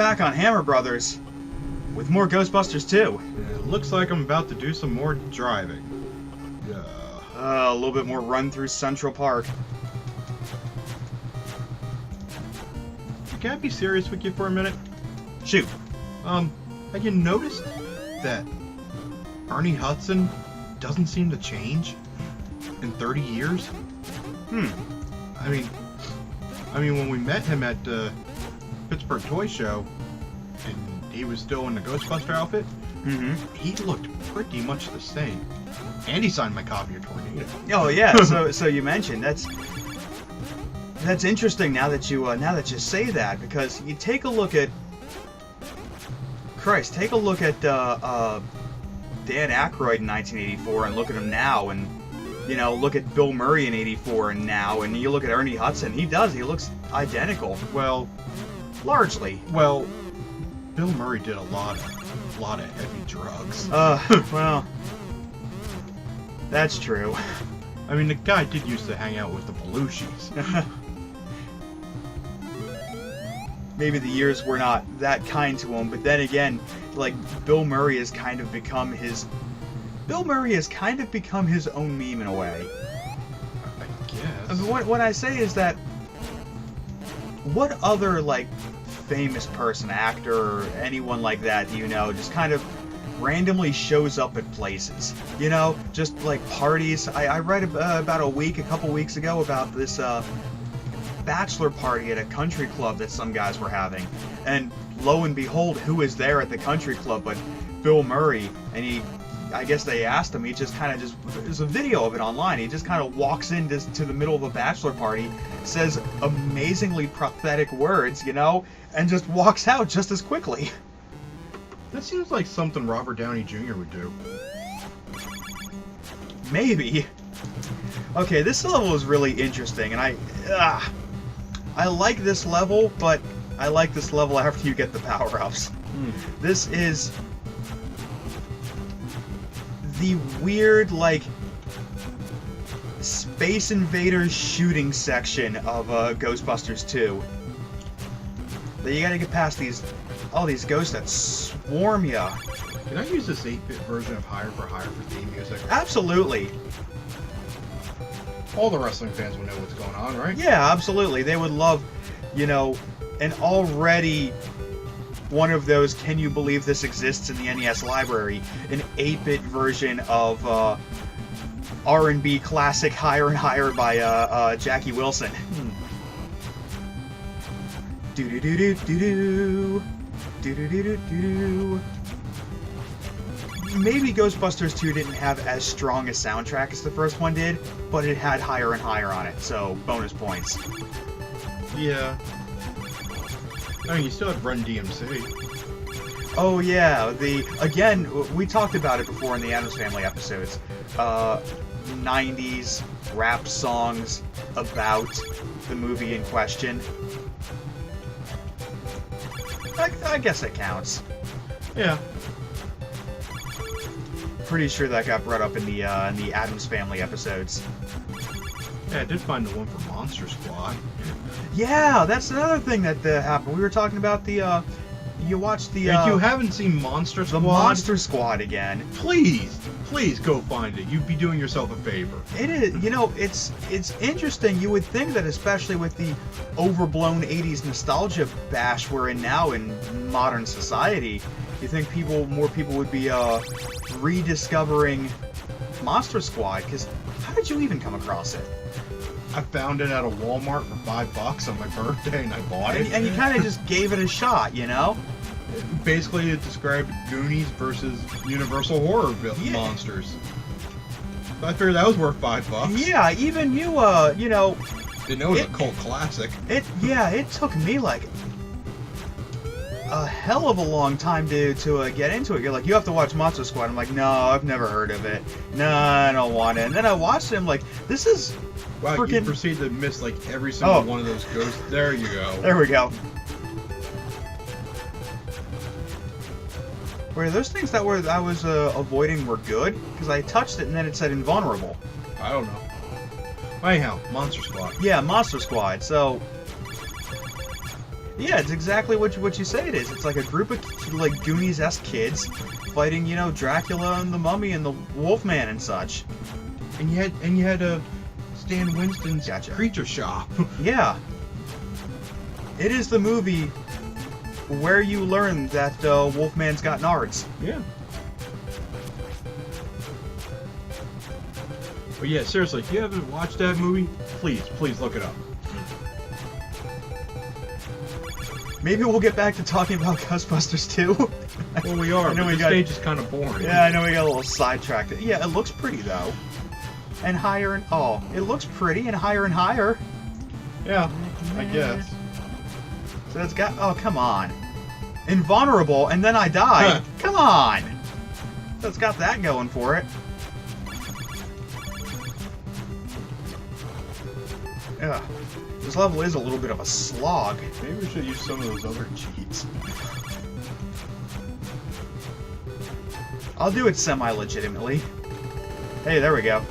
back on Hammer Brothers with more Ghostbusters 2. It looks like I'm about to do some more driving. A little bit more run through Central Park. Can I be serious with you for a minute? Shoot. Have you noticed that Ernie Hudson doesn't seem to change in 30 years? I mean, when we met him at Pittsburgh Toy Show, and he was still in the Ghostbuster outfit, he looked pretty much the same. And he signed my copy of Tornado. Oh yeah, so you mentioned that's interesting now that you say that, because you take a look at Dan Aykroyd in 1984 and look at him now, and look at Bill Murray in 84 and now, and you look at Ernie Hudson. He looks identical. Well, largely. Well, Bill Murray did a lot of heavy drugs. Well, that's true. I mean, the guy did used to hang out with the Belushis. Maybe the years were not that kind to him, but then again, like, Bill Murray has kind of become his own meme in a way. I guess. I mean, what I say is that, what other, like, famous person, actor, or anyone like that, just kind of randomly shows up at places? Just like parties. I read about a couple weeks ago about this bachelor party at a country club that some guys were having, and lo and behold, who is there at the country club but Bill Murray? And I guess they asked him, there's a video of it online, he just kind of walks into the middle of a bachelor party, says amazingly prophetic words, and just walks out just as quickly. That seems like something Robert Downey Jr. would do. Maybe. Okay, this level is really interesting, and I like this level, but I like this level after you get the power-ups. This is the weird, like, Space Invaders shooting section of Ghostbusters 2. You gotta get past all these ghosts that swarm ya. Can I use this 8-bit version of Higher for theme music? Absolutely. All the wrestling fans will know what's going on, right? Yeah, absolutely. They would love, an already one of those "Can you believe this exists" in the NES library, an 8-bit version of R&B classic "Higher and Higher" by Jackie Wilson. Do do do do do do do do do do do. Maybe Ghostbusters 2 didn't have as strong a soundtrack as the first one did, but it had Higher and Higher on it, so bonus points. Yeah. I mean, you still had Run DMC. Oh yeah, again, we talked about it before in the Addams Family episodes. 90s rap songs about the movie in question. I guess it counts. Yeah. Pretty sure that got brought up in the Addams Family episodes. Yeah, I did find the one for Monster Squad. Yeah, that's another thing that happened. We were talking about you watched the... If you haven't seen Monster Squad... The Monster Squad again. Please go find it. You'd be doing yourself a favor. It is, it's interesting. You would think that, especially with the overblown 80s nostalgia bash we're in now in modern society, you think more people would be rediscovering Monster Squad, because how did you even come across it? I found it at a Walmart for $5 on my birthday, and I bought it. And you kind of just gave it a shot, Basically, it described Goonies versus Universal Horror monsters. So I figured that was worth $5. Yeah, even you, Didn't know it was a cult classic. It took me like a hell of a long time to get into it. You're like, you have to watch Monster Squad. I'm like, no, I've never heard of it. No, I don't want it. And then I watched it. I'm like, this is wow. Freaking... You proceed to miss like every single one of those ghosts. There you go. There we go. Were those things that I was avoiding were good? Because I touched it and then it said invulnerable. I don't know. Anyhow, Monster Squad. Yeah, Monster Squad. So Yeah, it's exactly what you say it is. It's like a group of like Goonies-esque kids fighting, you know, Dracula and the Mummy and the Wolfman and such. And you had Stan Winston's Gotcha. Creature Shop. Yeah. It is the movie where you learn that Wolfman's got nards. Yeah. But yeah, seriously, if you haven't watched that movie, please look it up. Maybe we'll get back to talking about Ghostbusters 2. Well, we are. I know But we the got- stage is kind of boring. Yeah, I know we got a little sidetracked. Yeah, it looks pretty though. And higher and it looks pretty and higher and higher. Yeah, I guess. So it's got come on. Invulnerable and then I die. Come on. So it's got that going for it. Yeah. This level is a little bit of a slog. Maybe we should use some of those other cheats. I'll do it semi-legitimately. Hey, there we go.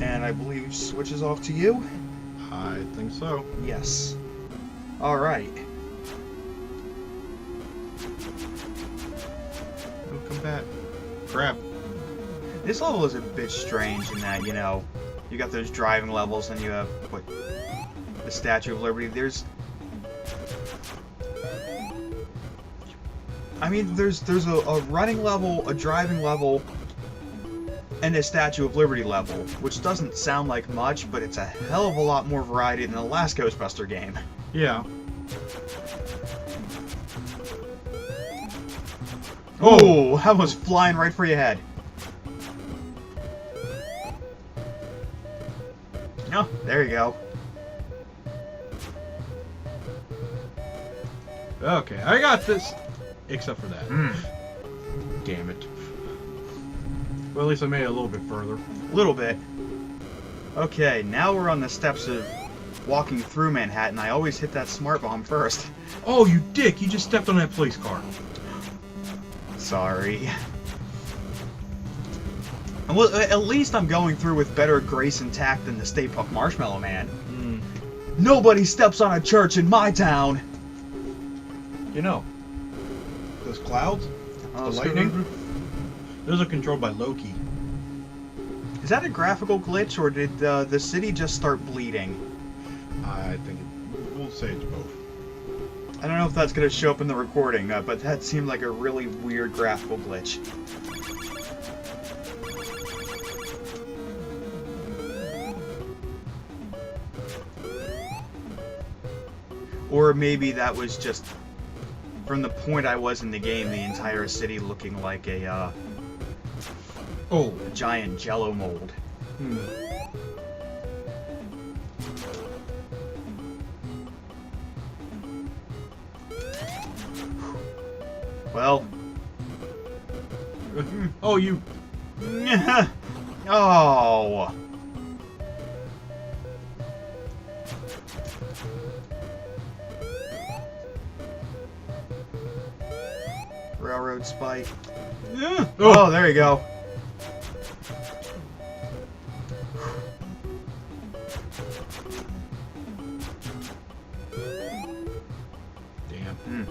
And I believe switches off to you? I think so. Yes. Alright. No combat. Crap. This level is a bit strange in that, you know, you got those driving levels and you have, what, the Statue of Liberty. There's a running level, a driving level, and a Statue of Liberty level, which doesn't sound like much, but it's a hell of a lot more variety than the last Ghostbuster game. Yeah. Oh, that was flying right for your head. No, there you go. Okay, I got this. Except for that. Mm. Damn it. Well, at least I made it a little bit further. A little bit. Okay, now we're on the steps of walking through Manhattan. I always hit that smart bomb first. Oh, you dick! You just stepped on that police car. Sorry. Well, at least I'm going through with better grace and tact than the Stay Puft Marshmallow Man. Nobody steps on a church in my town! You know, those clouds, Oh, the lightning, those are controlled by Loki. Is that a graphical glitch, or did the city just start bleeding? I think we'll say it's both. I don't know if that's going to show up in the recording, but that seemed like a really weird graphical glitch. Or maybe that was just, from the point I was in the game, the entire city looking like a giant jello mold. Well. Oh, you. Oh. Railroad spike. Oh, there you go. Damn.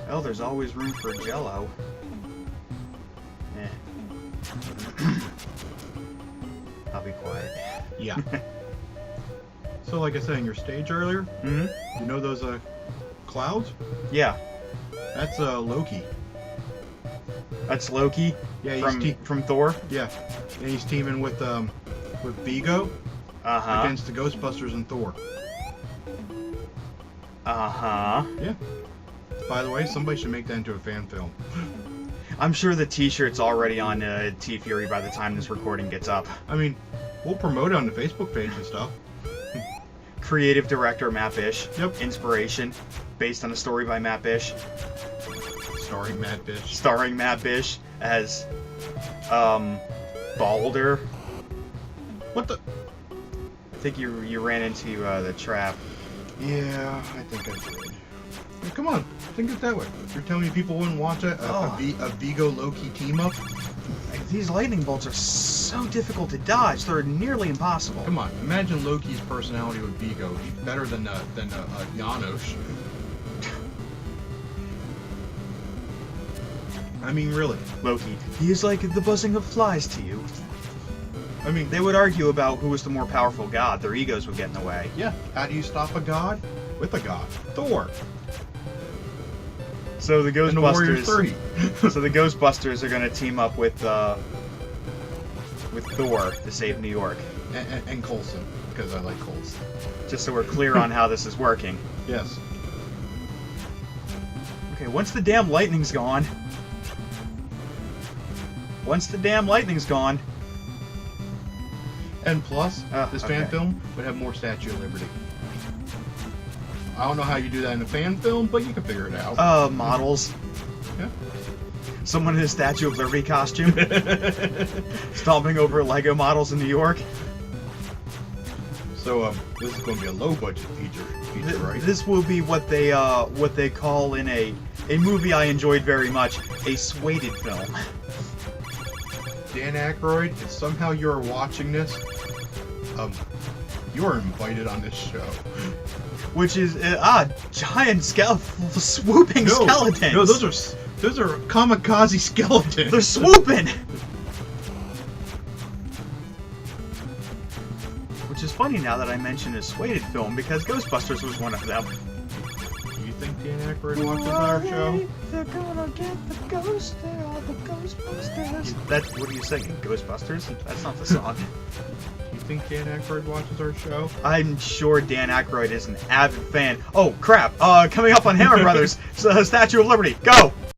Well, there's always room for jello. I'll be quiet. Yeah. So, like I said in your stage earlier, you know those clouds? Yeah. That's Loki. That's Loki. Yeah, from Thor. Yeah, and he's teaming with Vigo against the Ghostbusters and Thor. Yeah. By the way, somebody should make that into a fan film. I'm sure the T-shirt's already on T-Fury by the time this recording gets up. I mean, we'll promote it on the Facebook page and stuff. Creative director Matt Bish. Yep. Inspiration based on a story by Matt Bish. Starring Matt Bish. Starring Matt Bish as Balder. What the? I think you ran into the trap. Yeah, I think I did. Come on, think of it that way. You're telling me people wouldn't watch a Vigo Loki team up? These lightning bolts are so difficult to dodge; they're nearly impossible. Come on, imagine Loki's personality with Vigo. He's better than Janosch. I mean, really. Loki, he is like the buzzing of flies to you. I mean, They would argue about who was the more powerful god. Their egos would get in the way. yeah. How do you stop a god? With a god. Thor. So the And the Warriors Ghostbusters. 3. So the Ghostbusters are going to team up with Thor to save New York. and Coulson, because I like Coulson. Just so we're clear on how this is working. Yes. Okay, once the damn lightning's gone. And plus, this fan okay. film would have more Statue of Liberty. I don't know how you do that in a fan film, but you can figure it out. Models. Yeah. Someone in a Statue of Liberty costume. Stomping over Lego models in New York. So, this is going to be a low-budget feature, right? This will be what they call in a movie I enjoyed very much, a sweighted film. Dan Aykroyd, if somehow you're watching this, you are invited on this show. Which is giant swooping skeletons. No, those are kamikaze skeletons. They're swooping. Which is funny now that I mentioned a sweighted film because Ghostbusters was one of them. Do you think Dan Aykroyd watches our show? They're gonna get the ghost. They're all the Ghostbusters. What are you singing? Ghostbusters? That's not the song. Do you think Dan Aykroyd watches our show? I'm sure Dan Aykroyd is an avid fan. Oh crap! Coming up on Hammer Brothers, Statue of Liberty. Go!